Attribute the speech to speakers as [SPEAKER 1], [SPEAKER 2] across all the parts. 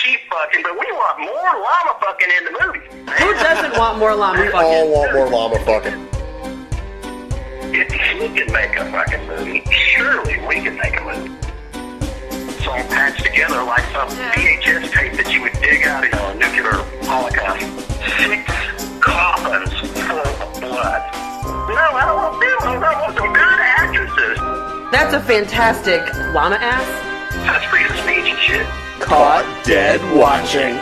[SPEAKER 1] sheep fucking, but we want more llama fucking in the movie.
[SPEAKER 2] Who doesn't want more llama
[SPEAKER 3] We
[SPEAKER 2] fucking?
[SPEAKER 3] all want more llama fucking.
[SPEAKER 1] If he can make a fucking movie, surely we can make a movie. It's all patched together like some VHS tape that you would dig out in a nuclear holocaust. 6 coffins full of blood. No, I don't want Bimbos. I want some good actresses.
[SPEAKER 2] That's a fantastic llama ass.
[SPEAKER 1] That's freedom of speech and shit.
[SPEAKER 2] Caught dead watching.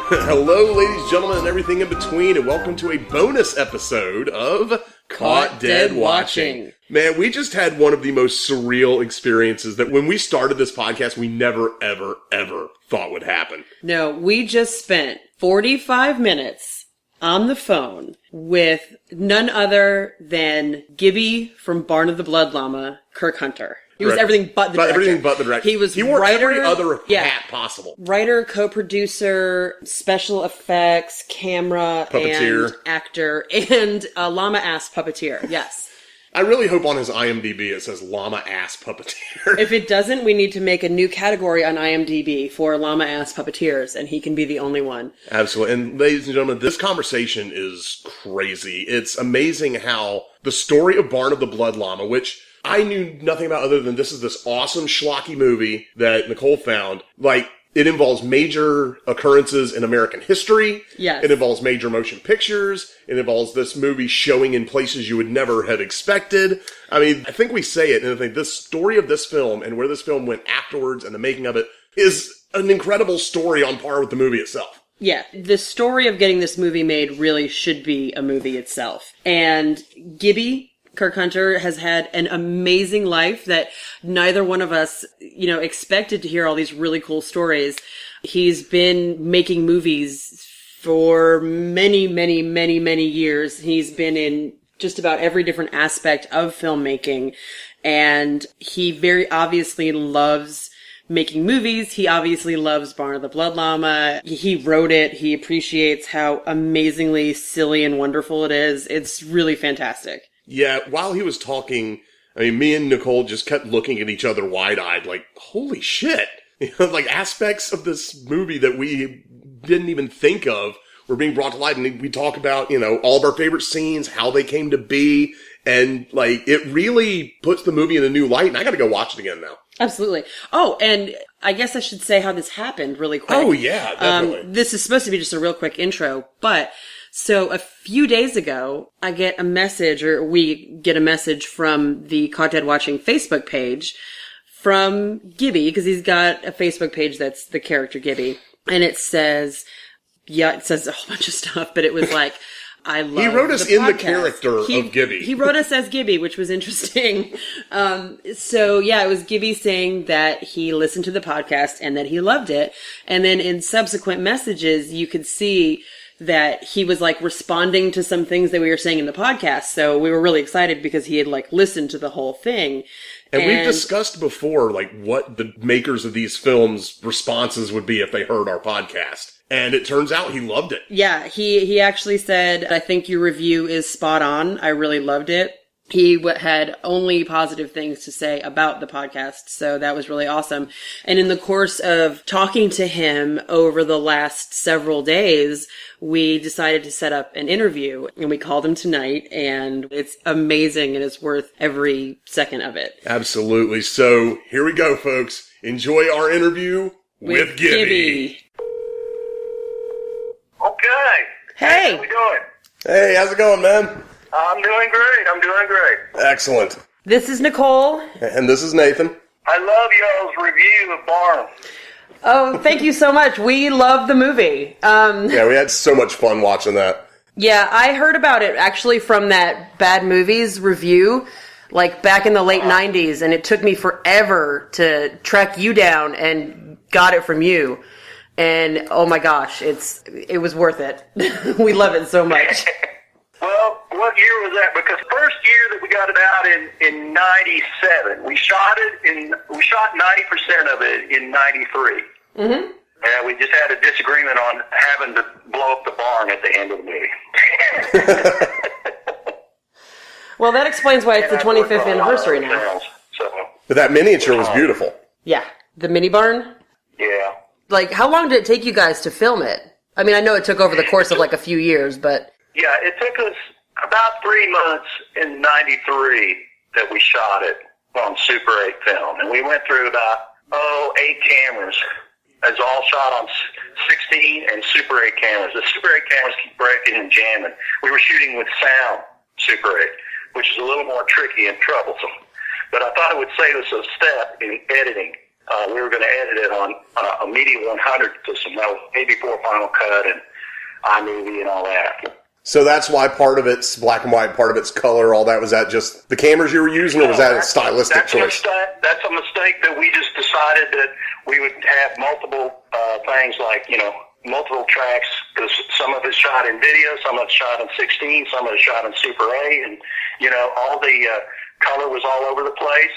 [SPEAKER 3] Hello, ladies, gentlemen, and everything in between, and welcome to a bonus episode of Caught Dead Watching. Man, we just had one of the most surreal experiences that when we started this podcast, we never, ever, ever thought would happen.
[SPEAKER 2] No, we just spent 45 minutes on the phone with none other than Gibby from Barn of the Blood Llama, Kirk Hunter. He was everything but the director.
[SPEAKER 3] Everything but the director.
[SPEAKER 2] He was
[SPEAKER 3] wore
[SPEAKER 2] writer,
[SPEAKER 3] every other hat possible.
[SPEAKER 2] Writer, co-producer, special effects, camera,
[SPEAKER 3] Puppeteer.
[SPEAKER 2] and actor, and a llama-ass puppeteer. Yes.
[SPEAKER 3] I really hope on his IMDb it says llama-ass puppeteer.
[SPEAKER 2] If it doesn't, we need to make a new category on IMDb for llama-ass puppeteers, and he can be the only one.
[SPEAKER 3] Absolutely. And ladies and gentlemen, this conversation is crazy. It's amazing how the story of Barn of the Blood Llama, which I knew nothing about other than this is this awesome schlocky movie that Nicole found. Like, it involves major occurrences in American history.
[SPEAKER 2] Yes.
[SPEAKER 3] It involves major motion pictures. It involves this movie showing in places you would never have expected. I mean, I think we say it, and I think this story of this film and where this film went afterwards and the making of it is an incredible story on par with the movie itself.
[SPEAKER 2] Yeah, the story of getting this movie made really should be a movie itself. And Gibby, Kirk Hunter, has had an amazing life that neither one of us, expected to hear all these really cool stories. He's been making movies for many, many, many, many years. He's been in just about every different aspect of filmmaking, and he very obviously loves making movies. He obviously loves Barn of the Blood Llama. He wrote it. He appreciates how amazingly silly and wonderful it is. It's really fantastic.
[SPEAKER 3] Yeah, while he was talking, I mean, me and Nicole just kept looking at each other wide-eyed, like, holy shit. Like, aspects of this movie that we didn't even think of were being brought to light. And we talk about, all of our favorite scenes, how they came to be. And, like, it really puts the movie in a new light. And I gotta go watch it again now.
[SPEAKER 2] Absolutely. Oh, and I guess I should say how this happened really quick.
[SPEAKER 3] Oh, yeah, definitely.
[SPEAKER 2] This is supposed to be just a real quick intro, but so a few days ago, we get a message from the Caught Dead Watching Facebook page from Gibby, because he's got a Facebook page that's the character Gibby. And it says a whole bunch of stuff, but it was like, I love
[SPEAKER 3] He wrote us
[SPEAKER 2] the
[SPEAKER 3] in the
[SPEAKER 2] podcast.
[SPEAKER 3] character of Gibby.
[SPEAKER 2] He wrote us as Gibby, which was interesting. It was Gibby saying that he listened to the podcast and that he loved it. And then in subsequent messages, you could see that he was like responding to some things that we were saying in the podcast. So we were really excited because he had like listened to the whole thing.
[SPEAKER 3] And we've discussed before, like, what the makers of these films' responses would be if they heard our podcast. And it turns out he loved it.
[SPEAKER 2] Yeah, he actually said, I think your review is spot on. I really loved it. He had only positive things to say about the podcast, so that was really awesome. And in the course of talking to him over the last several days, we decided to set up an interview, and we called him tonight, and it's amazing, and it's worth every second of it.
[SPEAKER 3] Absolutely. So, here we go, folks. Enjoy our interview with Gibby.
[SPEAKER 1] Okay.
[SPEAKER 2] Hey!
[SPEAKER 1] How we doing?
[SPEAKER 3] Hey, how's it going, man?
[SPEAKER 1] I'm doing great.
[SPEAKER 3] Excellent.
[SPEAKER 2] This is Nicole.
[SPEAKER 3] And this is Nathan.
[SPEAKER 1] I love y'all's review of Barn.
[SPEAKER 2] Oh, thank you so much. We love the movie.
[SPEAKER 3] Yeah, we had so much fun watching that.
[SPEAKER 2] Yeah, I heard about it actually from that Bad Movies review, like back in the late 90s, and it took me forever to track you down and got it from you. And oh my gosh, it was worth it. We love it so much.
[SPEAKER 1] Well, what year was that? Because first year that we got it out in 97. We shot 90% of it in 93. Mm-hmm. And we just had a disagreement on having to blow up the barn at the end of the movie.
[SPEAKER 2] Well, that explains why it's the 25th anniversary now.
[SPEAKER 1] So.
[SPEAKER 3] But that miniature was beautiful.
[SPEAKER 2] Yeah. The mini barn?
[SPEAKER 1] Yeah.
[SPEAKER 2] Like, how long did it take you guys to film it? I mean, I know it took over the course of like a few years, but...
[SPEAKER 1] Yeah, it took us about 3 months in 93 that we shot it on Super 8 film. And we went through about, 8 cameras. It's all shot on 16 and Super 8 cameras. The Super 8 cameras keep breaking and jamming. We were shooting with sound Super 8, which is a little more tricky and troublesome. But I thought it would save us a step in editing. We were going to edit it on a Media 100 system. That was way before Final Cut and iMovie and all that.
[SPEAKER 3] So that's why part of it's black and white, part of it's color, all that. Was that just the cameras you were using, or was that a stylistic choice?
[SPEAKER 1] That's a mistake that we just decided that we would have multiple things like, multiple tracks, because some of it's shot in video, some of it's shot in 16, some of it's shot in Super 8, and, all the color was all over the place.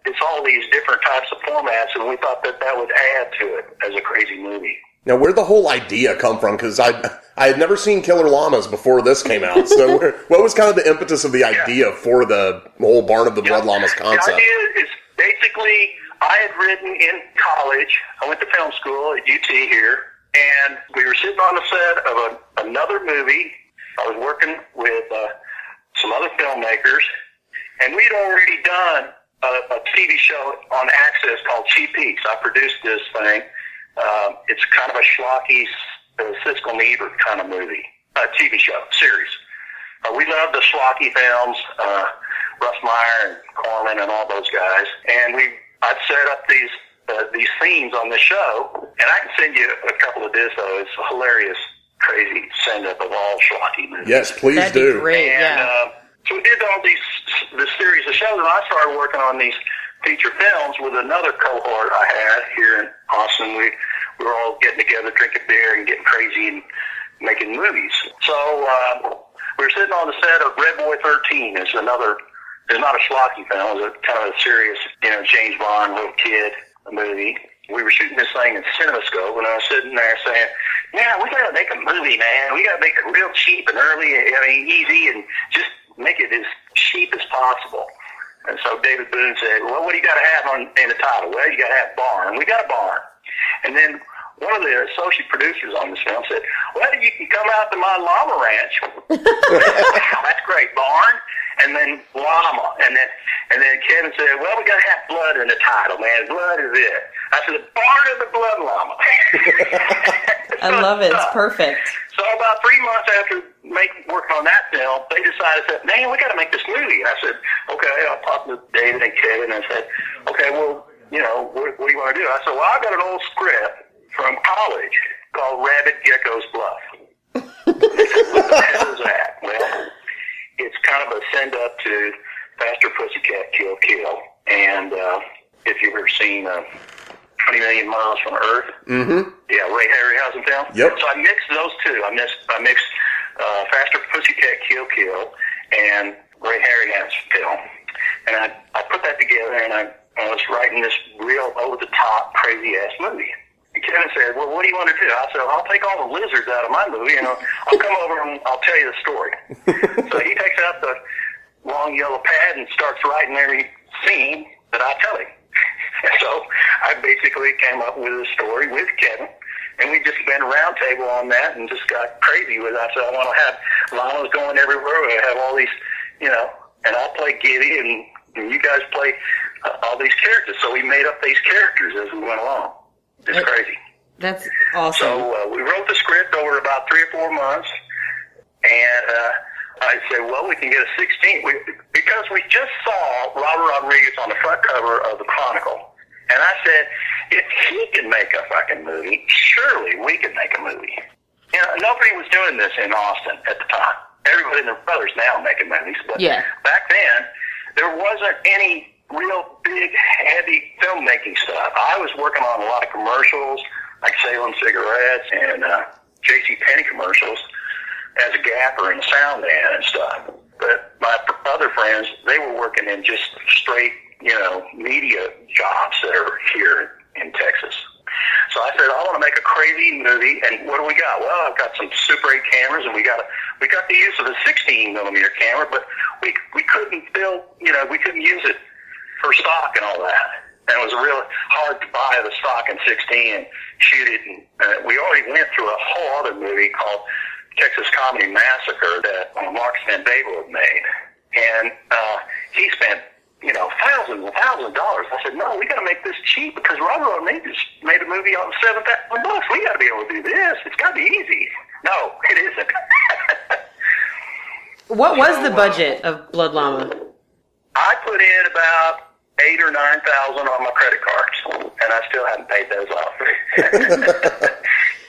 [SPEAKER 1] It's all these different types of formats, and we thought that would add to it as a crazy movie.
[SPEAKER 3] Now, where'd the whole idea come from? Because I had never seen Killer Llamas before this came out. So what was kind of the impetus of the idea for the whole Barn of the Blood Llamas concept?
[SPEAKER 1] The idea is basically, I had written in college. I went to film school at UT here, and we were sitting on the set of another movie. I was working with some other filmmakers, and we'd already done a TV show on Access called Cheap Peaks. I produced this thing. It's kind of a schlocky Siskel and Ebert kind of movie, TV show, series. We love the schlocky films, Russ Meyer and Corman and all those guys. And I'd set up these scenes on the show, and I can send you a couple of this, though. It's a hilarious, crazy send-up of all schlocky movies.
[SPEAKER 3] Yes, please
[SPEAKER 2] That'd
[SPEAKER 3] do.
[SPEAKER 2] Be great,
[SPEAKER 1] and, so we did all this series of shows, and I started working on these feature films with another cohort I had here in Austin. We were all getting together, drinking beer, and getting crazy and making movies. So we were sitting on the set of Red Boy 13. It's not a schlocky film. It was kind of a serious, James Bond, little kid movie. We were shooting this thing in CinemaScope, and I was sitting there saying, "Yeah, we got to make a movie, man. We got to make it real cheap and easy, and just make it as cheap as possible." And so David Boone said, "Well, what do you got to have in the title?" "Well, you got to have barn." We got a barn. And then one of the associate producers on this film said, "Well, you can come out to my llama ranch." Wow, that's great, barn. And then llama. And then Kevin said, "Well, we got to have blood in the title, man. Blood is it." I said, "Barn of the Blood Llama."
[SPEAKER 2] I love it. It's perfect.
[SPEAKER 1] So about 3 months after working on that film, they decided that, "Man, we got to make this movie." And I said, "Okay." I talked to David and Kevin and I said, "Okay, well, what do you want to do?" I said, "Well, I got an old script from college called Rabbit Gecko's Bluff." They said, "What the hell is that?" Well, it's kind of a send-up to Faster Pussycat Kill Kill. And if you've ever seen 20 Million Miles from Earth, yeah, Ray Harryhausen film.
[SPEAKER 3] Yep.
[SPEAKER 1] So I mixed those two. I mixed Faster Pussycat Kill Kill and Ray Harryhausen film. And I put that together, and I was writing this real over-the-top, crazy-ass movie. And Kevin said, "Well, what do you want to do?" I said, "I'll take all the lizards out of my movie, and I'll come over and I'll tell you the story." So he takes out the long yellow pad and starts writing every scene that I tell him. And so I basically came up with a story with Kevin, and we just spent a round table on that and just got crazy with it. I said, "I want to have llamas going everywhere. We have all these, and I'll play Giddy, and you guys play all these characters." So we made up these characters as we went along. It's crazy.
[SPEAKER 2] That's awesome.
[SPEAKER 1] So we wrote the script over about 3 or 4 months, and I said, "Well, we can get a 16." Because we just saw Robert Rodriguez on the front cover of the Chronicle. And I said, if he can make a fucking movie, surely we can make a movie. Nobody was doing this in Austin at the time. Everybody and their brothers now making movies. But back then, there wasn't any real big, heavy filmmaking stuff. I was working on a lot of commercials, like Salem Cigarettes and J.C. Penney commercials as a gaffer and a sound man and stuff. But my other friends, they were working in just straight, media jobs that are here in Texas. So I said, I want to make a crazy movie, and what do we got? Well, I've got some Super 8 cameras, and we got the use of a 16 millimeter camera, but we couldn't we couldn't use it for stock and all that. And it was real hard to buy the stock in 16 and shoot it. And we already went through a whole other movie called Texas Comedy Massacre that Mark Sanbable had made. And he spent, thousands and thousands of dollars. I said, no, we got to make this cheap because Robert Rodriguez made a movie on $7,000. We got to be able to do this. It's got to be easy. No, it isn't.
[SPEAKER 2] What was the budget of Blood Llama?
[SPEAKER 1] I put in about $8,000 or $9,000 on my credit cards, and I still haven't paid those off.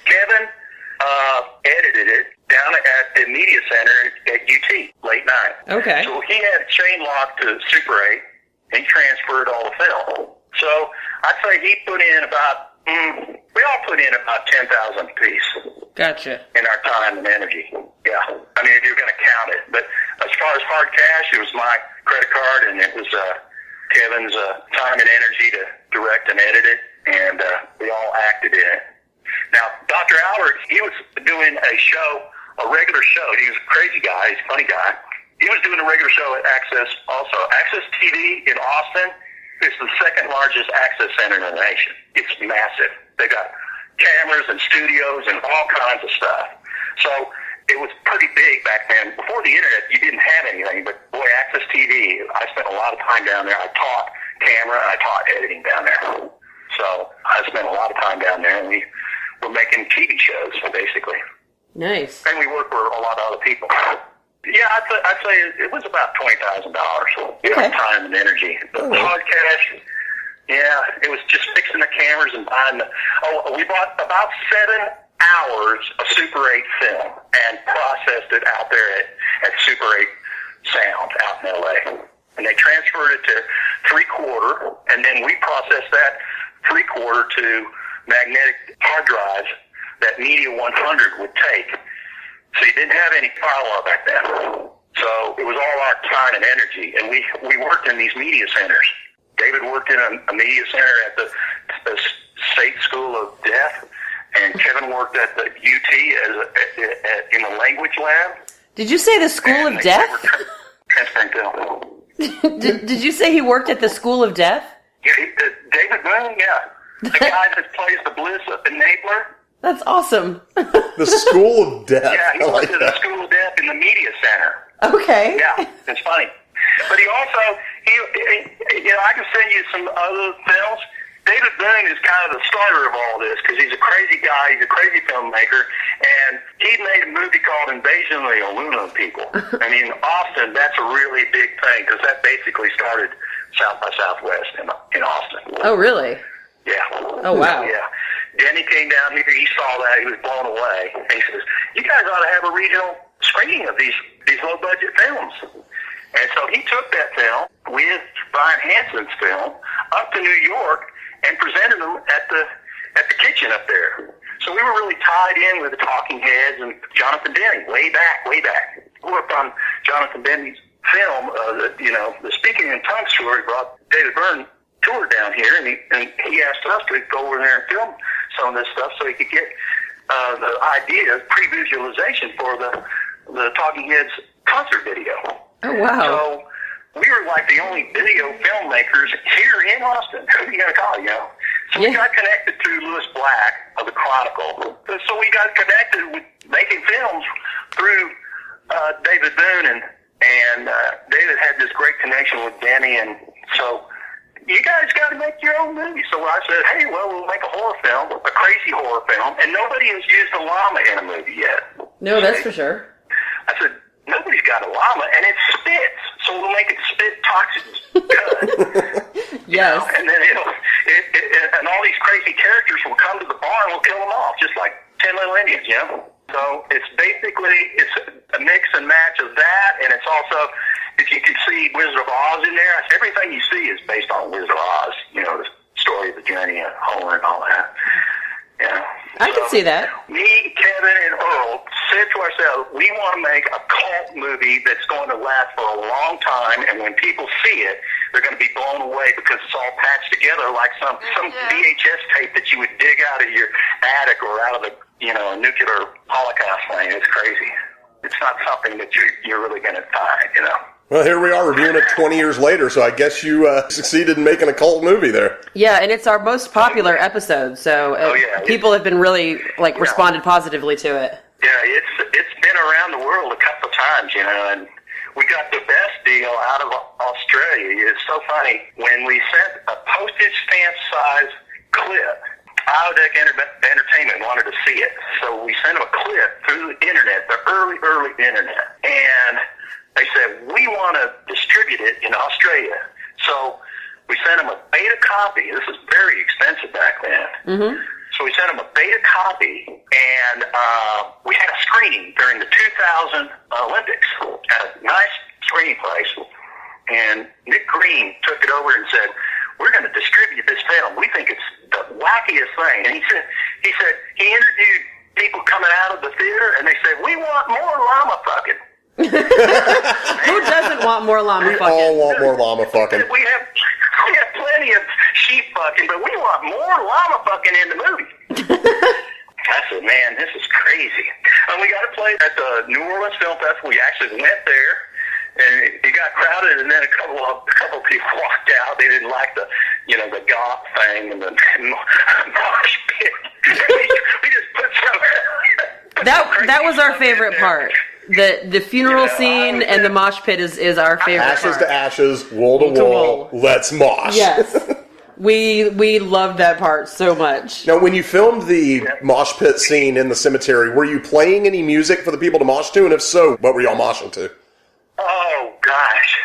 [SPEAKER 1] Kevin edited it down at the media center at UT, late night.
[SPEAKER 2] Okay.
[SPEAKER 1] So he had chain locked to Super 8, and he transferred all the film. So I'd say he put in about, we all put in about $10,000 apiece.
[SPEAKER 2] Gotcha.
[SPEAKER 1] In our time and energy. Yeah. I mean, if you're going to count it. But as far as hard cash, it was my credit card, and it was Kevin's time and energy to direct and edit it, and we all acted in it. Now, Dr. Albert, he was doing a regular show. He was a crazy guy. He's a funny guy. He was doing a regular show at Access also. Access TV in Austin is the second largest access center in the nation. It's massive. They got cameras and studios and all kinds of stuff. So it was pretty big back then. Before the internet, you didn't have anything, but boy, Access TV, I spent a lot of time down there. I taught camera and I taught editing down there. So I spent a lot of time down there, and we were making TV shows, basically.
[SPEAKER 2] Nice.
[SPEAKER 1] And we worked for a lot of other people. Yeah, I'd say it was about $20,000.
[SPEAKER 2] Okay.
[SPEAKER 1] Time and energy. But hard cash, yeah, it was just fixing the cameras and buying we bought about 7 hours of Super 8 film and processed it out there at Super 8 Sound out in L.A. And they transferred it to 3/4, and then we processed that 3/4 to magnetic hard drives that Media 100 would take. So you didn't have any firewall back then. So it was all our time and energy, and we worked in these media centers. David worked in a media center at the State School of Deaf, and Kevin worked at the UT in the language lab.
[SPEAKER 2] Did you say the School of Deaf?
[SPEAKER 1] Transferring film.
[SPEAKER 2] Did you say he worked at the School of Deaf?
[SPEAKER 1] Yeah, David Boone, yeah. The guy that plays the Bliss Enabler.
[SPEAKER 2] That's awesome.
[SPEAKER 3] The School of Deaf.
[SPEAKER 1] Yeah, he worked at the School of Deaf in the media center.
[SPEAKER 2] Okay.
[SPEAKER 1] Yeah, it's funny. But he also, I can send you some other films. David Boone is kind of the starter of all this because he's a crazy guy. He's a crazy filmmaker. And he made a movie called Invasion of the Aluminum People. I mean, Austin, that's a really big thing because that basically started South by Southwest in Austin.
[SPEAKER 2] Oh, really?
[SPEAKER 1] Yeah.
[SPEAKER 2] Oh, wow.
[SPEAKER 1] Yeah. Danny came down here. He saw that. He was blown away. And he says, you guys ought to have a regional screening of these low-budget films. And so he took that film with Brian Hanson's film up to New York and presented them at the kitchen up there. So we were really tied in with the Talking Heads and Jonathan Demme way back. We worked on Jonathan Demme's film, the Speaking in Tongues tour. He brought David Byrne tour down here, and he asked us to go over there and film some of this stuff so he could get the idea, pre-visualization for the Talking Heads concert video.
[SPEAKER 2] Oh, wow.
[SPEAKER 1] So we were like the only video filmmakers here in Austin. Who are you going to call, So we got connected to Lewis Black of the Chronicle. So we got connected with making films through David Boone, and David had this great connection with Danny, and so you guys got to make your own movie. So I said, hey, well, we'll make a horror film, a crazy horror film, and nobody has used a llama in a movie yet.
[SPEAKER 2] No, that's for sure.
[SPEAKER 1] I said, nobody's got a llama, and it spits, so we'll make it spit toxins.
[SPEAKER 2] Yes.
[SPEAKER 1] And then and all these crazy characters will come to the barn and we'll kill them off, just like 10 Little Indians, So it's a mix and match of that, and it's also, if you could see Wizard of Oz in there, everything you see is based on Wizard of Oz, the story of the journey of Homer and all that. Yeah.
[SPEAKER 2] I can see that.
[SPEAKER 1] Me, Kevin, and Earl said to ourselves, we want to make a cult movie that's going to last for a long time, and when people see it, they're going to be blown away because it's all patched together like some VHS tape that you would dig out of your attic or out of a nuclear holocaust thing. It's crazy. It's not something that you're really going to find,
[SPEAKER 3] Well, here we are reviewing it 20 years later, so I guess you succeeded in making a cult movie there.
[SPEAKER 2] Yeah, and it's our most popular episode, so people have been really, responded positively to it.
[SPEAKER 1] Yeah, it's been around the world a couple of times, and we got the best deal out of Australia. It's so funny. When we sent a postage stamp size clip, Holodeck Entertainment wanted to see it. So we sent them a clip through the internet, the early internet. And they said, we want to distribute it in Australia. So we sent them a beta copy. This is very expensive back then. Mm-hmm. So we sent them a beta copy, and we had a screening during the 2000 Olympics at a nice screening place. And Nick Green took it over and said, we're going to distribute this film. We think it's the wackiest thing. And he said he interviewed people coming out of the theater, and they said, we want more llama fucking.
[SPEAKER 2] Who doesn't want more llama fucking?
[SPEAKER 3] We all want more llama fucking.
[SPEAKER 1] We have plenty of sheep fucking, but we want more llama fucking in the movie. I said, man, this is crazy. And we got to play at the New Orleans Film Festival. We actually went there, and it got crowded, and then a couple of people walked out. They didn't like the goth thing and the mosh pit. we just put some.
[SPEAKER 2] That was our favorite part. The funeral scene and the mosh pit is our favorite
[SPEAKER 3] ashes
[SPEAKER 2] part.
[SPEAKER 3] To ashes, wall to wall, let's mosh.
[SPEAKER 2] Yes. We loved that part so much.
[SPEAKER 3] Now, when you filmed the mosh pit scene in the cemetery, were you playing any music for the people to mosh to? And if so, what were y'all moshing to?
[SPEAKER 1] Oh, gosh.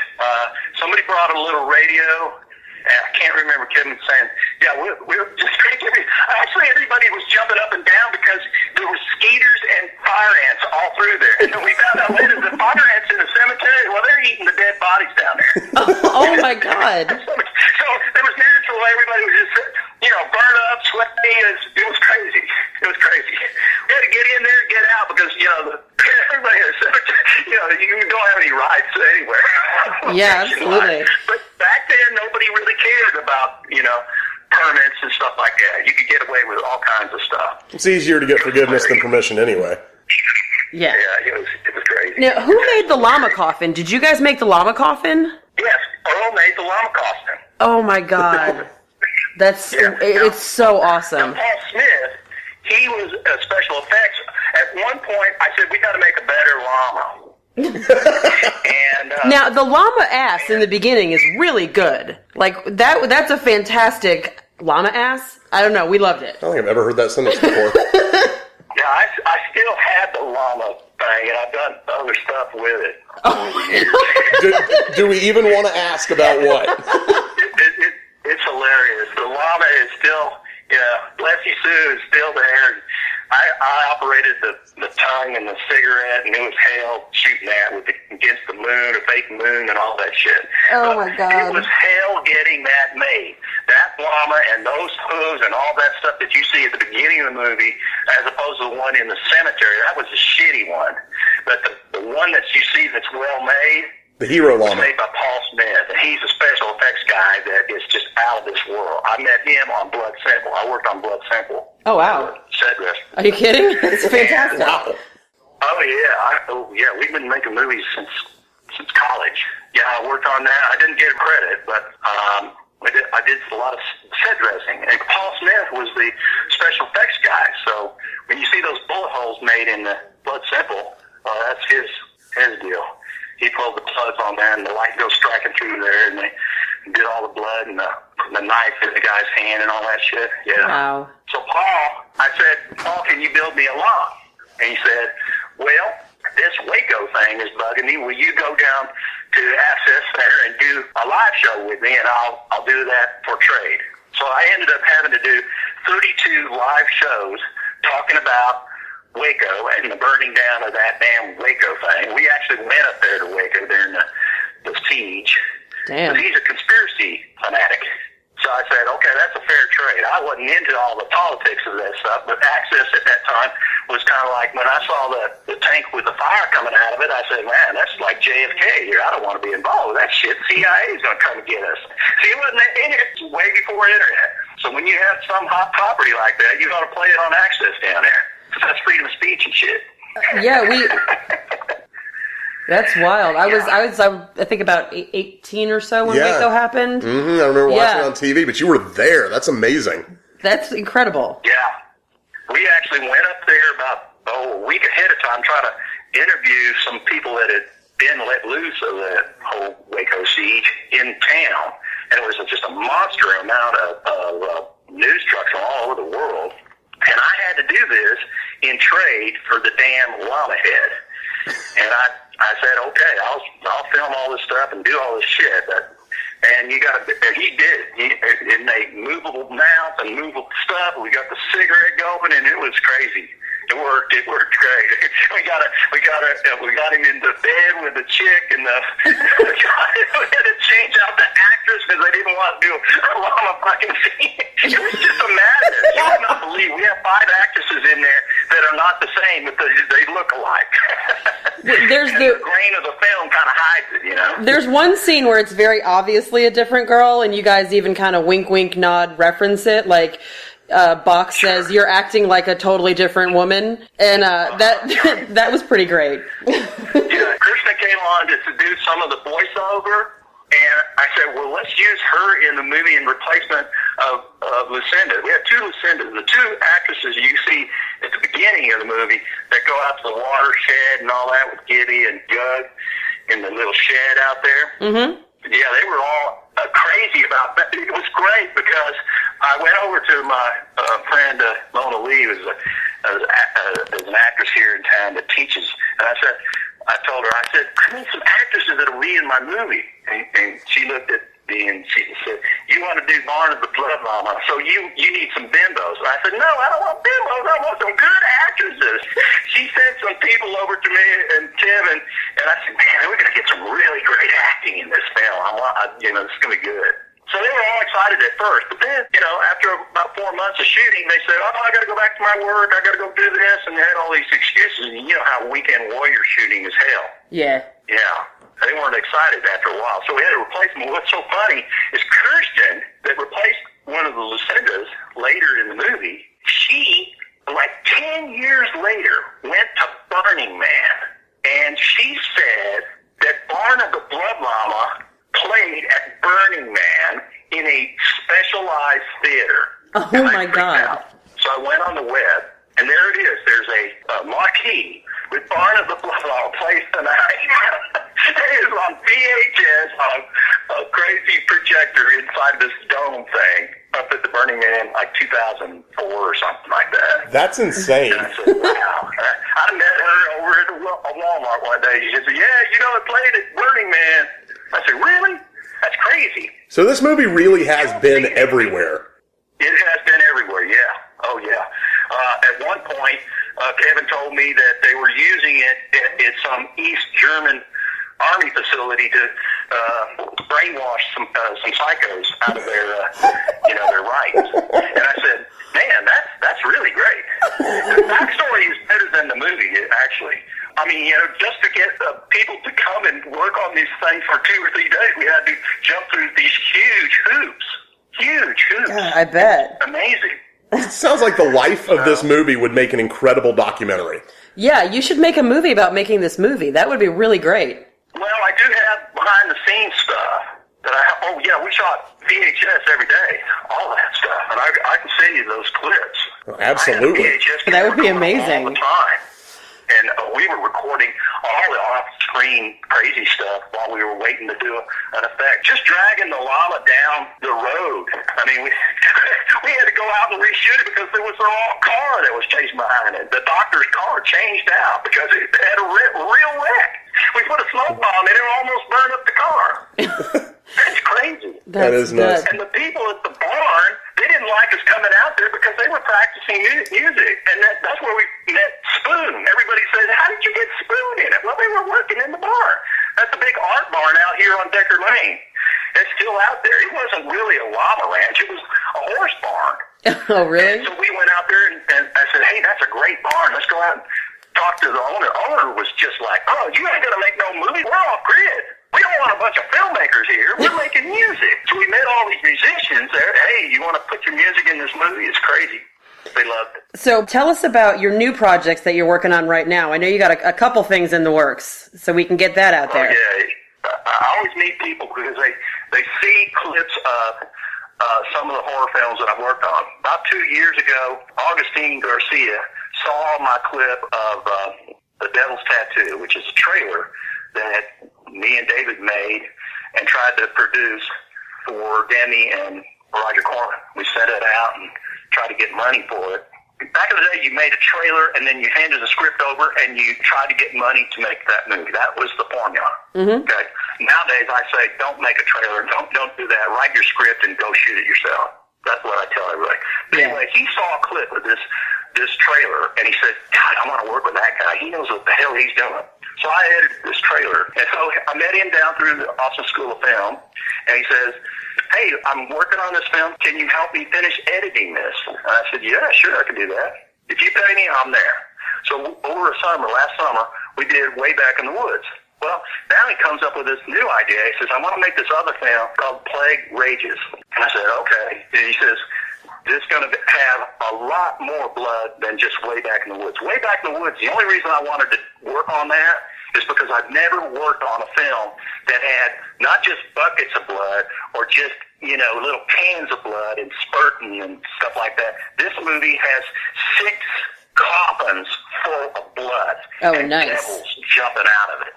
[SPEAKER 1] Somebody brought a little radio. I can't remember Kevin saying, we're just actually everybody was jumping up and down because there were skeeters and fire ants all through there. And then we found out later that fire ants in the cemetery, well, they're eating the dead bodies down there.
[SPEAKER 2] Oh my God.
[SPEAKER 1] So it was natural. Everybody was just, burned up, sweaty. It was crazy. It was crazy. We had to get in there and get out because, everybody in the cemetery, you don't have any rights anywhere.
[SPEAKER 2] Yeah, absolutely.
[SPEAKER 1] But back then, nobody really cared about, permits and stuff like that. You could get away with all kinds of stuff.
[SPEAKER 3] It's easier to get forgiveness than permission anyway.
[SPEAKER 2] Yeah.
[SPEAKER 1] Yeah, it was crazy.
[SPEAKER 2] Now, who made the llama coffin? Did you guys make the llama coffin?
[SPEAKER 1] Yes, Earl made the llama coffin.
[SPEAKER 2] Oh my God. It's so awesome.
[SPEAKER 1] Now, Paul Smith, he was special effects. At one point, I said, we got to make a better llama. And
[SPEAKER 2] now the llama ass in the beginning is really good. That's a fantastic llama ass. I don't know, we loved it.
[SPEAKER 3] I don't think I've ever heard that sentence before.
[SPEAKER 1] Yeah, I still have the llama thing, and I've done other stuff with it.
[SPEAKER 2] Oh.
[SPEAKER 3] do we even want to ask about what?
[SPEAKER 1] It's hilarious. The llama is still, Blessy Sue is still there. I operated the tongue and the cigarette, and it was hell shooting at against the moon, a fake moon, and all that shit.
[SPEAKER 2] Oh, my God.
[SPEAKER 1] It was hell getting that made. That llama and those hooves and all that stuff that you see at the beginning of the movie, as opposed to the one in the cemetery, that was a shitty one. But the one that you see that's well made,
[SPEAKER 3] the hero llama,
[SPEAKER 1] was made by Paul Smith, and he's a special effects guy that is just out of this world. I met him on Blood Simple. I worked on Blood Simple.
[SPEAKER 2] Oh, wow.
[SPEAKER 1] Set dress.
[SPEAKER 2] Are you kidding? It's fantastic.
[SPEAKER 3] Wow.
[SPEAKER 1] Oh, yeah. We've been making movies since college. Yeah, I worked on that. I didn't get credit, but I did a lot of set dressing. And Paul Smith was the special effects guy. So when you see those bullet holes made in the Blood Simple, that's his deal. He pulled the plugs on that, and the light goes striking through there, and they did all the blood and the knife in the guy's hand and all that shit. Yeah.
[SPEAKER 2] Wow.
[SPEAKER 1] So I said, Paul, can you build me a llama? And he said, well, this Waco thing is bugging me. Will you go down to Access Center and do a live show with me, and I'll do that for trade. So I ended up having to do 32 live shows talking about Waco and the burning down of that damn Waco thing. We actually went up there to Waco during the siege.
[SPEAKER 2] Damn.
[SPEAKER 1] But he's a conspiracy fanatic. So I said, okay, that's a fair trade. I wasn't into all the politics of that stuff, but Access at that time was kind of like, when I saw the tank with the fire coming out of it, I said, man, that's like JFK here. I don't want to be involved with that shit. CIA's going to come and get us. See, it wasn't in it way before internet. So when you have some hot property like that, you got to play it on Access down there. That's freedom of speech and shit.
[SPEAKER 2] Yeah, That's wild. I think about 18 or so when Waco happened.
[SPEAKER 3] Mm-hmm. I remember watching it on TV, but you were there. That's amazing.
[SPEAKER 2] That's incredible.
[SPEAKER 1] Yeah. We actually went up there about a week ahead of time trying to interview some people that had been let loose of the whole Waco siege in town. And it was just a monster amount of news trucks from all over the world. And I had to do this in trade for the damn llama head. And I said, okay, I'll film all this stuff and do all this shit. And he did. It made movable mounts and movable stuff. We got the cigarette going, and it was crazy. It worked great. We got him into bed with the chick, and we had to change out the actress because they didn't want to do a llama fucking scene. It was just a madness. You would not believe. We have 5 actresses in there that are not the same, but they look alike.
[SPEAKER 2] There's
[SPEAKER 1] the grain of the film kind of hides it, you know.
[SPEAKER 2] There's one scene where it's very obviously a different girl, and you guys even kind of wink, wink, nod, reference it, like. Bach says you're acting like a totally different woman, and that was pretty great.
[SPEAKER 1] Yeah, Krishna came on to do some of the voiceover, and I said, well, let's use her in the movie in replacement of Lucinda. We have 2 Lucindas. The 2 actresses you see at the beginning of the movie that go out to the watershed and all that with Gibby and Doug in the little shed out there. Mm-hmm. Yeah, they were all crazy about that. It was great because I went over to my friend Mona Lee, who's an actress here in town that teaches, and I told her, I need some actresses that'll be in my movie. And she looked at me and she said, you want to do Barn of the Blood Llama, so you need some bimbos. And I said, no, I don't want bimbos, I want some good actresses. She sent some people over to me and Tim, and I said, man, we're going to get some really great acting in this film. It's going to be good. So they were all excited at first, but then, after about 4 months of shooting, they said, I got to go back to my work, I got to go do this, and they had all these excuses, and you know how weekend warrior shooting is hell.
[SPEAKER 2] Yeah.
[SPEAKER 1] Yeah. They weren't excited after a while, so we had to replace them. What's so funny is Kirsten, that replaced one of the Lucindas later in the movie, she, like 10 years later, went to Burning Man, and she said that Barn of the Blood Llama played at Burning Man in a specialized theater.
[SPEAKER 2] Oh, my God.
[SPEAKER 1] Out. So I went on the web, and there it is. There's a marquee with Barn of the Blood Llama plays tonight. It is on VHS on a crazy projector inside this dome thing up at the Burning Man, like 2004 or something like that.
[SPEAKER 3] That's insane.
[SPEAKER 1] And I said, wow. I met her over at Walmart one day. She said, it played at Burning Man. I said, really? That's crazy.
[SPEAKER 3] So this movie really has been everywhere.
[SPEAKER 1] It has been everywhere, yeah. Oh, yeah. At one point, Kevin told me that they were using it at some East German army facility to brainwash some psychos out of their rights. And I said, man, that's really great. The backstory is better than the movie, actually. I mean, just to get people to come and work on these things for 2 or 3 days, we had to jump through these huge hoops. Huge hoops.
[SPEAKER 2] God, I bet.
[SPEAKER 1] Amazing.
[SPEAKER 3] It sounds like the life of this movie would make an incredible documentary.
[SPEAKER 2] Yeah, you should make a movie about making this movie. That would be really great.
[SPEAKER 1] Well, I do have behind-the-scenes stuff that we shot VHS every day, all that stuff, and I can send you those clips.
[SPEAKER 3] Oh, absolutely.
[SPEAKER 2] That would be amazing.
[SPEAKER 1] All the time. And we were recording all the off-screen crazy stuff while we were waiting to do an effect. Just dragging the llama down the road. I mean, we had to go out and reshoot it because there was the wrong car that was chasing behind it. The doctor's car changed out because it had a real wreck. We put a smoke bomb in it and almost burned up the car. It's crazy.
[SPEAKER 3] That is nuts.
[SPEAKER 1] And the people at the barn, they didn't like us coming out there because they were practicing music. And that's where we met Spoon. Everybody said, how did you get Spoon in it? Well, they were working in the barn. That's a big art barn out here on Decker Lane. It's still out there. It wasn't really a llama ranch. It was a horse barn.
[SPEAKER 2] Oh, really?
[SPEAKER 1] And so we went out there and I said, hey, that's a great barn. Let's go out and talk to the owner. Owner was just like, oh, you ain't going to make no movie? We're off grid. We don't want a bunch of filmmakers here. We're making music. So we met all these musicians there. Hey, you want to put your music in this movie? It's crazy. they loved it.
[SPEAKER 2] So tell us about your new projects that you're working on right now. I know you got a couple things in the works, so we can get that out there.
[SPEAKER 1] Oh, yeah. I always meet people because they see clips of some of the horror films that I've worked on. About 2 years ago, Augustine Garcia saw my clip of The Devil's Tattoo, which is a trailer that me and David made and tried to produce for Demi and Roger Corman. We sent it out and tried to get money for it. Back in the day, you made a trailer and then you handed the script over and you tried to get money to make that movie. That was the formula.
[SPEAKER 2] Mm-hmm.
[SPEAKER 1] Okay. Nowadays, I say, don't make a trailer. Don't do that. Write your script and go shoot it yourself. That's what I tell everybody. But anyway, he saw a clip of this trailer and he said, God, I want to work with that guy. He knows what the hell he's doing. So I edited this trailer. And so I met him down through the Austin School of Film and he says, hey, I'm working on this film. Can you help me finish editing this? And I said, yeah, sure, I can do that. If you pay me, I'm there. So over last summer, we did Way Back in the Woods. Well, now he comes up with this new idea. He says, I want to make this other film called Plague Rages. And I said, okay. And he says, this is going to have a lot more blood than just Way Back in the Woods. Way Back in the Woods, the only reason I wanted to work on that is because I've never worked on a film that had not just buckets of blood or just, little cans of blood and spurting and stuff like that. This movie has 6 coffins full of blood.
[SPEAKER 2] Oh,
[SPEAKER 1] and
[SPEAKER 2] nice.
[SPEAKER 1] Devils jumping out of it.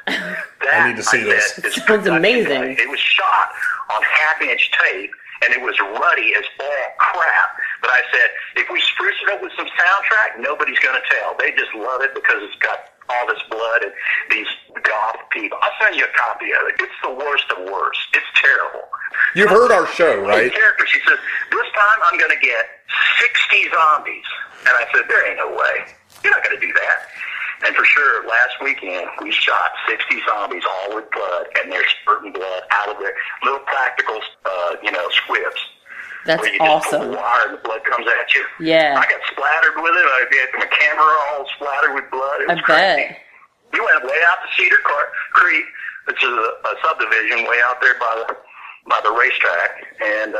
[SPEAKER 1] That,
[SPEAKER 3] I need to see this.
[SPEAKER 2] Sounds amazing.
[SPEAKER 1] It was shot on half-inch tape, and it was ruddy as all crap. But I said, if we spruce it up with some soundtrack, nobody's going to tell. They just love it because it's got all this blood and these goth people. I'll send you a copy of it. It's the worst of worst. It's terrible.
[SPEAKER 3] You've heard our show, right?
[SPEAKER 1] Character. She says, this time I'm going to get 60 zombies. And I said, there ain't no way. You're not going to do that. And for sure, last weekend, we shot 60 zombies, all with blood, and they're spurting blood out of their little practical, squibs.
[SPEAKER 2] That's
[SPEAKER 1] where you
[SPEAKER 2] awesome.
[SPEAKER 1] Just pull the wire and the blood comes at you.
[SPEAKER 2] Yeah.
[SPEAKER 1] I got splattered with it. I had my camera all splattered with blood. It was crazy.
[SPEAKER 2] Bet.
[SPEAKER 1] We went way out to Cedar Creek, which is a subdivision way out there by the racetrack, and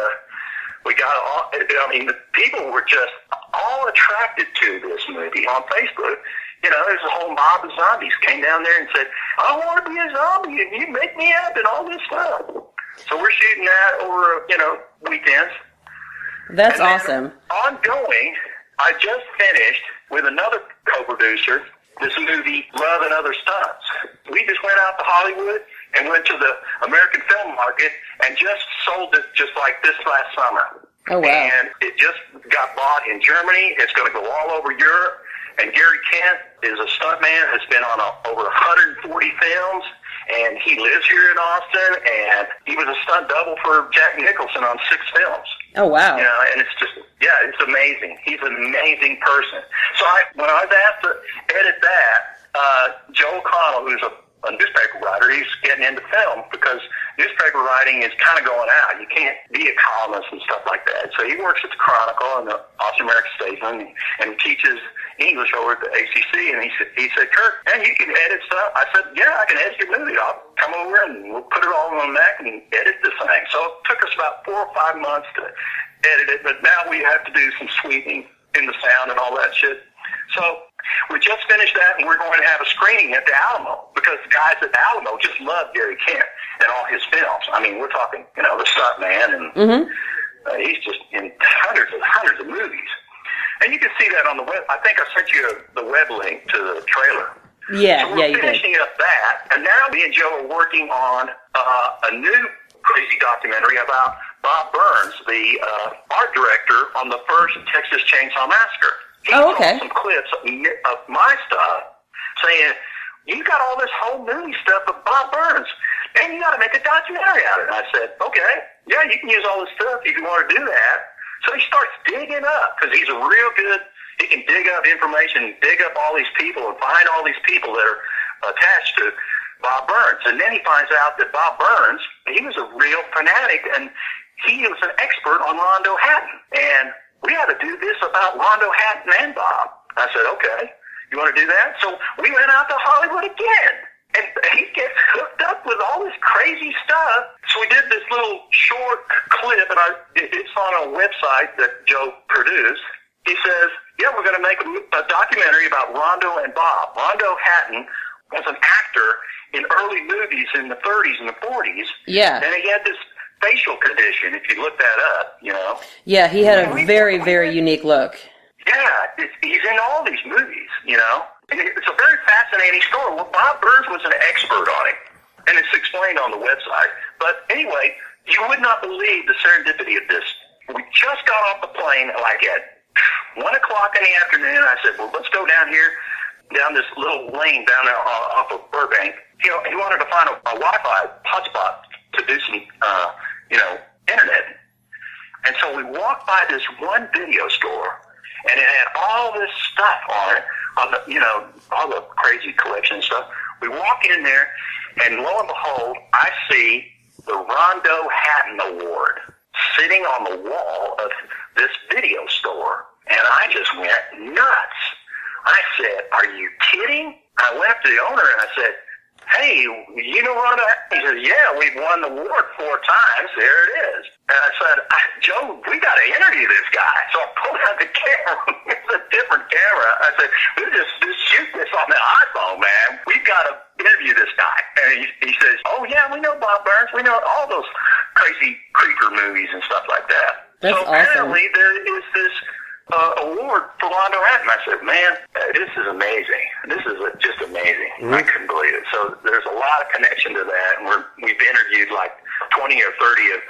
[SPEAKER 1] we got all. The people were just all attracted to this movie on Facebook. There's a whole mob of zombies came down there and said, I want to be a zombie, and you make me up, and all this stuff. So we're shooting that over, weekends.
[SPEAKER 2] That's awesome.
[SPEAKER 1] Ongoing, I just finished with another co-producer this movie, Love and Other Stunts. We just went out to Hollywood and went to the American film market and just sold it just like this last summer.
[SPEAKER 2] Oh, wow.
[SPEAKER 1] And it just got bought in Germany. It's going to go all over Europe. And Gary Kent is a stuntman, has been on over 140 films, and he lives here in Austin, and he was a stunt double for Jack Nicholson on 6 films.
[SPEAKER 2] Oh, wow.
[SPEAKER 1] And it's just, it's amazing. He's an amazing person. So when I was asked to edit that, Joe O'Connell, who's a newspaper writer, he's getting into film because newspaper writing is kind of going out. You can't be a columnist and stuff like that. So he works at the Chronicle and the Austin American Statesman, and he teaches English over at the ACC, and he said, Kirk, man, you can edit stuff. I said, yeah, I can edit your movie. I'll come over and we'll put it all on the Mac and edit this thing. So it took us about 4 or 5 months to edit it, but now we have to do some sweetening in the sound and all that shit. So we just finished that, and we're going to have a screening at the Alamo because the guys at the Alamo just love Gary Kent and all his films. I mean, we're talking, the Stuntman, and he's just in hundreds of movies. And you can see that on the web. I think I sent you the web link to the trailer.
[SPEAKER 2] Yeah,
[SPEAKER 1] so we're
[SPEAKER 2] you did.
[SPEAKER 1] finishing up that, and now me and Joe are working on a new crazy documentary about Bob Burns, the art director on the first Texas Chainsaw Massacre. He
[SPEAKER 2] okay.
[SPEAKER 1] saw some clips of my stuff saying, you got all this whole movie stuff of Bob Burns, and you got to make a documentary out of it. And I said, okay, yeah, you can use all this stuff if you want to do that. So he starts digging up, because he's a real good, he can dig up information, dig up all these people, and find all these people that are attached to Bob Burns. And then he finds out that Bob Burns, he was a real fanatic, and he was an expert on Rondo Hatton. And we had to do this about Rondo Hatton and Bob. I said, okay, you want to do that? So we went out to Hollywood again. And he gets hooked up with all this crazy stuff. So we did this little short clip, and it's on a website that Joe produced. He says, make a documentary about Rondo and Bob. Rondo Hatton was an actor in early movies in the 30s and the 40s.
[SPEAKER 2] Yeah.
[SPEAKER 1] And he had this facial condition, if you look that up, you know.
[SPEAKER 2] Yeah, he had a very, very unique look.
[SPEAKER 1] Yeah, he's in all these movies, you know. And it's a very fascinating story. Well, Bob Burns was an expert on it, and it's explained on the website. But anyway, you would not believe the serendipity of this. We just got off the plane like at 1 o'clock in the afternoon. I said, well, let's go down here, down this little lane down there off of Burbank. You know, he wanted to find a Wi-Fi hotspot to do some, internet. And so we walked by this one video store, and it had all this stuff on it, all the crazy collection and stuff. We walk in there, and lo and behold, I see the Rondo Hatton Award sitting on the wall of this video store. And I just went nuts. I said, are you kidding? I went up to the owner and I said, hey, you know Rondo Hatton? He said, yeah, we've won the award 4 times. There it is. And I said, Joe, we got to interview this guy. So I pulled out the camera. It's a different camera. I said, we'll just shoot this on the iPhone, man. We've got to interview this guy. And he says, oh, yeah, we know Bob Burns. We know all those crazy creeper movies and stuff like that.
[SPEAKER 2] That's
[SPEAKER 1] so apparently there is this award for Rondo Hatton. I said, man, this is amazing. This is just amazing. Mm-hmm. I couldn't believe it. So there's a lot of connection to that. And we've interviewed like 20 or 30 of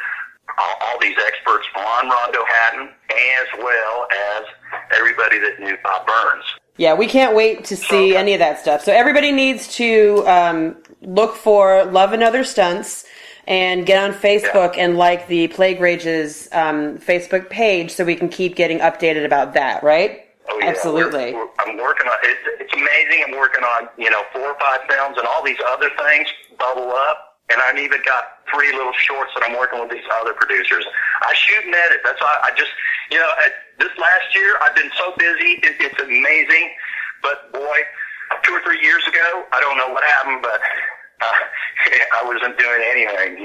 [SPEAKER 1] all these experts on Rondo Hatton, as well as everybody that knew Bob Burns.
[SPEAKER 2] Yeah, we can't wait to see any of that stuff. So everybody needs to look for Love and Other Stunts and get on Facebook and like the Plague Rage's Facebook page so we can keep getting updated about that, right?
[SPEAKER 1] Oh, yeah.
[SPEAKER 2] Absolutely.
[SPEAKER 1] I'm working on it. It's amazing. I'm working on, 4 or 5 films and all these other things bubble up. And I've even got 3 little shorts that I'm working with these other producers. I shoot and edit. That's why I just, this last year I've been so busy. It's amazing. But boy, 2 or 3 years ago, I don't know what happened, but I wasn't doing anything.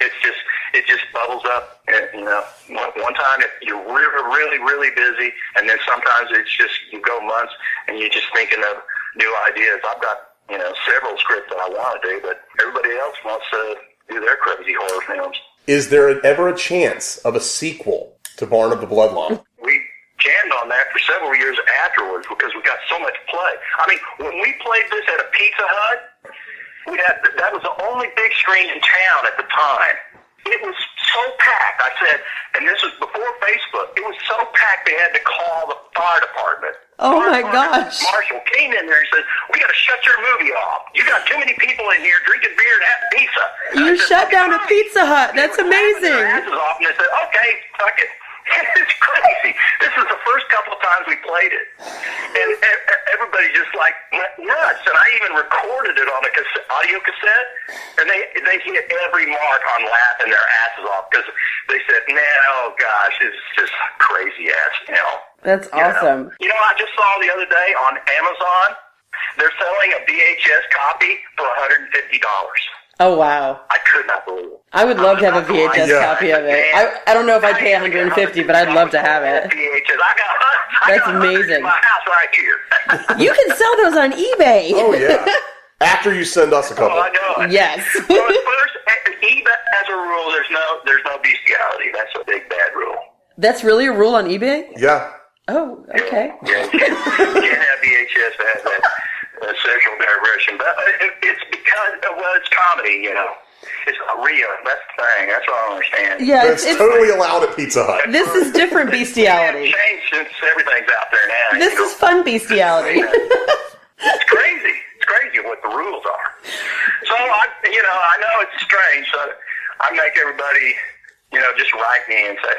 [SPEAKER 1] It just bubbles up. One time you're really, really busy, and then sometimes it's just you go months and you're just thinking of new ideas. I've got several scripts that I want to do, but everybody else wants to do their crazy horror films.
[SPEAKER 3] Is there ever a chance of a sequel to Barn of the Blood Llama?
[SPEAKER 1] We jammed on that for several years afterwards because we got so much play. I mean, when we played this at a Pizza Hut, that was the only big screen in town at the time. It was so packed. I said, and this was before Facebook, it was so packed they had to call the fire department.
[SPEAKER 2] Oh my gosh.
[SPEAKER 1] Marshall came in there and said, we got to shut your movie off. You got too many people in here drinking beer and having pizza.
[SPEAKER 2] You shut down a Pizza Hut. That's amazing.
[SPEAKER 1] Their asses off, and they said, okay, fuck it. It's crazy. This is the first couple of times we played it. And everybody just like went nuts. And I even recorded it on a audio cassette. And they hit every mark on laughing their asses off because they said, oh gosh, it's just crazy ass hell.
[SPEAKER 2] That's awesome.
[SPEAKER 1] I just saw the other day on Amazon, they're selling a VHS copy for $150.
[SPEAKER 2] Oh, wow.
[SPEAKER 1] I could not believe it.
[SPEAKER 2] I would love to have a VHS copy of it. I don't know if I'd pay $150, but I'd love to have it.
[SPEAKER 1] VHS.
[SPEAKER 2] That's amazing.
[SPEAKER 1] My house right here.
[SPEAKER 2] You can sell those on eBay.
[SPEAKER 3] Oh, yeah. After you send us a couple.
[SPEAKER 1] Oh, I know.
[SPEAKER 2] Yes.
[SPEAKER 1] Well, first, eBay has a rule. There's no bestiality. That's a big bad rule.
[SPEAKER 2] That's really a rule on eBay?
[SPEAKER 3] Yeah.
[SPEAKER 2] Oh, okay.
[SPEAKER 1] Yeah, you can't have VHS that has that sexual diversion. But it's because, it's comedy, It's not real. That's the thing. That's what I don't understand.
[SPEAKER 2] Yeah,
[SPEAKER 3] it's totally allowed at Pizza Hut.
[SPEAKER 2] This is different bestiality.
[SPEAKER 1] It's changed since everything's out there now.
[SPEAKER 2] This is fun bestiality.
[SPEAKER 1] It's crazy. It's crazy what the rules are. So, I know it's strange. So I make everybody, just write me and say,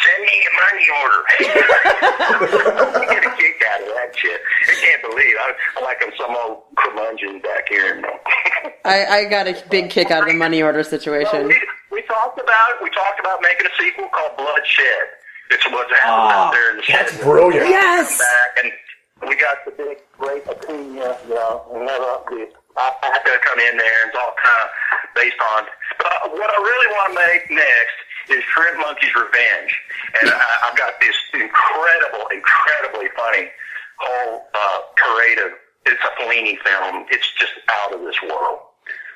[SPEAKER 1] send me a money order. I get a kick out of that shit. I can't believe I like I'm some old curmudgeon back here.
[SPEAKER 2] I got a big kick out of the money order situation.
[SPEAKER 1] Well, we talked about making a sequel called Bloodshed. It's what's happening out there in the
[SPEAKER 3] That's
[SPEAKER 1] shed.
[SPEAKER 3] brilliant.
[SPEAKER 2] Yes.
[SPEAKER 1] Back, and we got the big great Acuna, and the actor come in there, and it's all kind of based on. But what I really want to make next is Shrimp Monkey's Revenge. And I've got this incredibly funny whole creative. It's a Fellini film. It's just out of this world.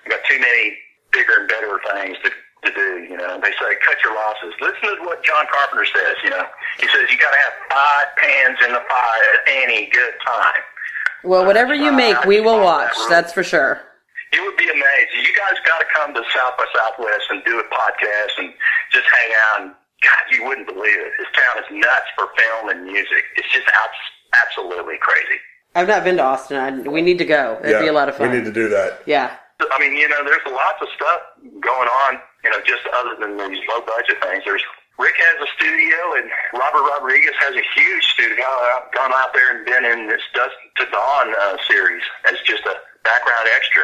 [SPEAKER 1] We've got too many bigger and better things to do, you know. They say, cut your losses. Listen to what John Carpenter says, you know. He says, you got to have 5 pans in the fire at any good time.
[SPEAKER 2] Well, whatever you make, we will watch. That's for sure.
[SPEAKER 1] It would be amazing. You guys got to come to South by Southwest and do a podcast and just hang out. And, God, you wouldn't believe it. This town is nuts for film and music. It's just absolutely crazy.
[SPEAKER 2] I've not been to Austin. We need to go. It'd be a lot of fun.
[SPEAKER 3] We need to do that.
[SPEAKER 2] Yeah.
[SPEAKER 1] I mean, you know, there's lots of stuff going on, you know, just other than these low-budget things. Rick has a studio, and Robert Rodriguez has a huge studio. I've gone out there and been in this Dusk to Dawn series as just a background extra.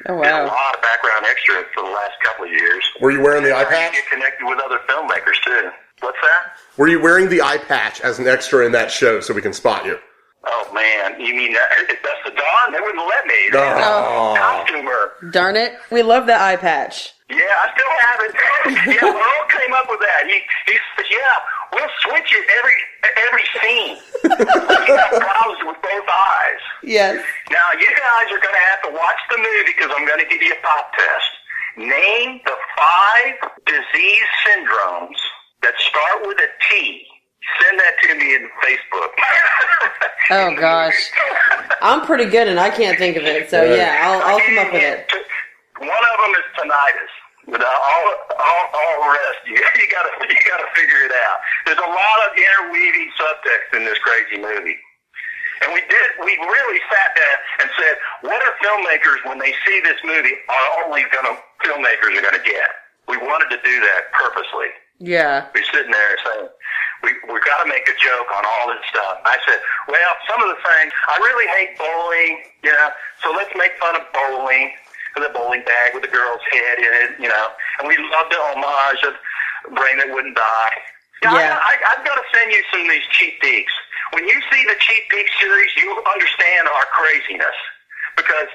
[SPEAKER 2] Oh, wow.
[SPEAKER 1] Did a lot of background extra for the last couple of years.
[SPEAKER 3] Were you wearing the eye
[SPEAKER 1] You
[SPEAKER 3] patch?
[SPEAKER 1] get connected with other filmmakers, too. What's that?
[SPEAKER 3] Were you wearing the eye patch as an extra in that show so we can spot you?
[SPEAKER 1] Oh, man. You mean Dusk to Dawn? They wouldn't let me.
[SPEAKER 3] Oh.
[SPEAKER 1] Costumer.
[SPEAKER 2] Darn it. We love the eye patch.
[SPEAKER 1] Yeah, I still have it. Yeah, Earl came up with that. He said, yeah, we'll switch it every scene. You have problems with both eyes.
[SPEAKER 2] Yes.
[SPEAKER 1] Now, you guys are going to have to watch the movie because I'm going to give you a pop test. Name the 5 disease syndromes that start with a T. Send that to me in Facebook.
[SPEAKER 2] Oh, gosh. I'm pretty good, and I can't think of it. So, yeah, I'll come up with it.
[SPEAKER 1] One of them is tinnitus. But all the rest, you gotta figure it out. There's a lot of interweaving subtext in this crazy movie. And we really sat down and said, what are filmmakers, when they see this movie, filmmakers are gonna get? We wanted to do that purposely.
[SPEAKER 2] Yeah.
[SPEAKER 1] We're sitting there saying, we got to make a joke on all this stuff. I said, well, some of the things, I really hate bowling, you know, so let's make fun of bowling, with a bowling bag with a girl's head in it, you know, and we love the homage of Brain That Wouldn't Die.
[SPEAKER 2] Yeah.
[SPEAKER 1] I've got to send you some of these cheap peeks. When you see the cheap peek series, you'll understand our craziness, because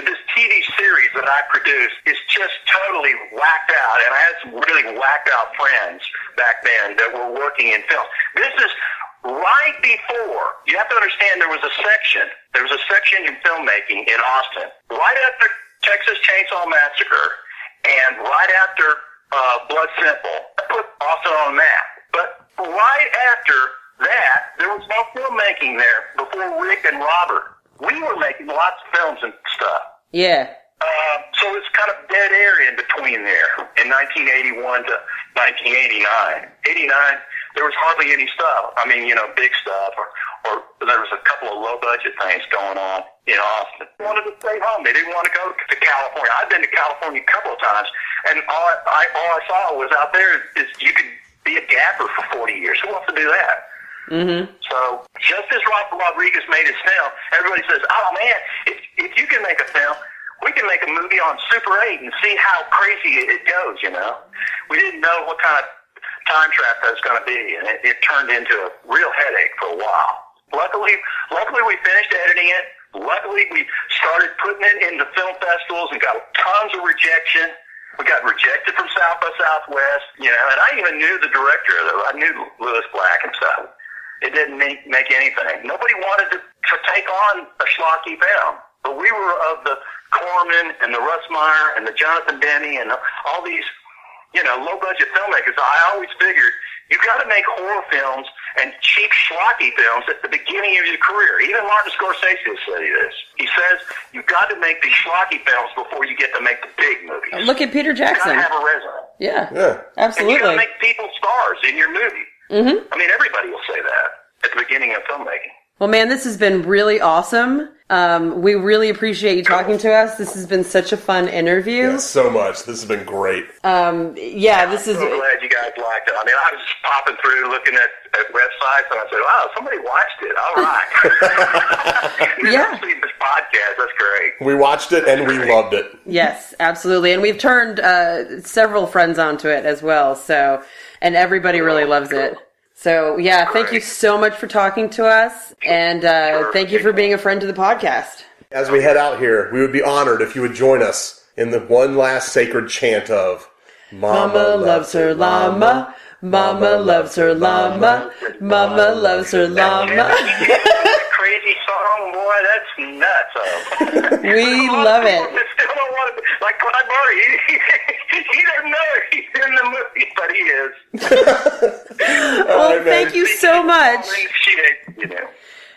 [SPEAKER 1] this TV series that I produced is just totally whacked out, and I had some really whacked out friends back then that were working in film. This is right before, you have to understand there was a section in filmmaking in Austin, right after Texas Chainsaw Massacre, and right after Blood Simple. I put Austin on the map. But right after that, there was no filmmaking there before Rick and Robert. We were making lots of films and stuff.
[SPEAKER 2] Yeah.
[SPEAKER 1] So it's kind of dead air in between there in 1981 to 1989. 89, there was hardly any stuff. I mean, you know, big stuff, or there was a couple of low-budget things going on in Austin. They wanted to stay home. They didn't want to go to California. I've been to California a couple of times, and all I saw was out there is you could be a gaffer for 40 years. Who wants to do that?
[SPEAKER 2] Mm-hmm.
[SPEAKER 1] So just as Robert Rodriguez made his film, everybody says, oh, man, if you can make a film, we can make a movie on Super 8 and see how crazy it goes, you know. We didn't know what kind of time trap that was going to be, and it turned into a real headache for a while. Luckily we finished editing it. Luckily we started putting it into film festivals and got tons of rejection. We got rejected from South by Southwest, you know, and I even knew the director of it. I knew Lewis Black and stuff. It didn't make anything. Nobody wanted to take on a schlocky film. But we were of the Corman and the Russ Meyer and the Jonathan Demme and all these, you know, low-budget filmmakers. I always figured you've got to make horror films and cheap schlocky films at the beginning of your career. Even Martin Scorsese will say this. He says you've got to make these schlocky films before you get to make the big movies.
[SPEAKER 2] Look at Peter Jackson.
[SPEAKER 1] You've got to have a resume.
[SPEAKER 2] Yeah, absolutely.
[SPEAKER 1] And you've got to make people stars in your movie.
[SPEAKER 2] Mm-hmm.
[SPEAKER 1] I mean, everybody will say that at the beginning of filmmaking.
[SPEAKER 2] Well, man, this has been really awesome. We really appreciate you talking to us. This has been such a fun interview.
[SPEAKER 3] Yeah, so much. This has been great.
[SPEAKER 2] This is.
[SPEAKER 1] I'm so glad you guys liked it. I mean, I was just popping through looking at websites, and I said, wow, somebody watched it. All right.
[SPEAKER 2] Yeah.
[SPEAKER 1] Seen this podcast. That's great.
[SPEAKER 3] We watched it, and we loved it.
[SPEAKER 2] Yes, absolutely. And we've turned several friends onto it as well. So, and everybody really loves it. So, yeah, thank you so much for talking to us, and thank you for being a friend to the podcast.
[SPEAKER 3] As we head out here, we would be honored if you would join us in the one last sacred chant of
[SPEAKER 2] Mama loves her llama. Mama loves her llama. Mama loves her llama.
[SPEAKER 1] Crazy song, boy, that's nuts.
[SPEAKER 2] We love it.
[SPEAKER 1] Still don't want to, like Clyde Barry, he doesn't know he's in the movie, but he is.
[SPEAKER 2] Well, thank you so much.
[SPEAKER 1] You know.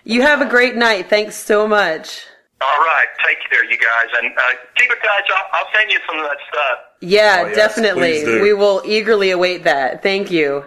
[SPEAKER 2] You have a great night. Thanks so much.
[SPEAKER 1] All right, take care, you guys, and keep in touch. I'll send you some of that stuff.
[SPEAKER 2] Yeah,
[SPEAKER 3] Oh, yes,
[SPEAKER 2] definitely.
[SPEAKER 3] please do.
[SPEAKER 2] We will eagerly await that. Thank you.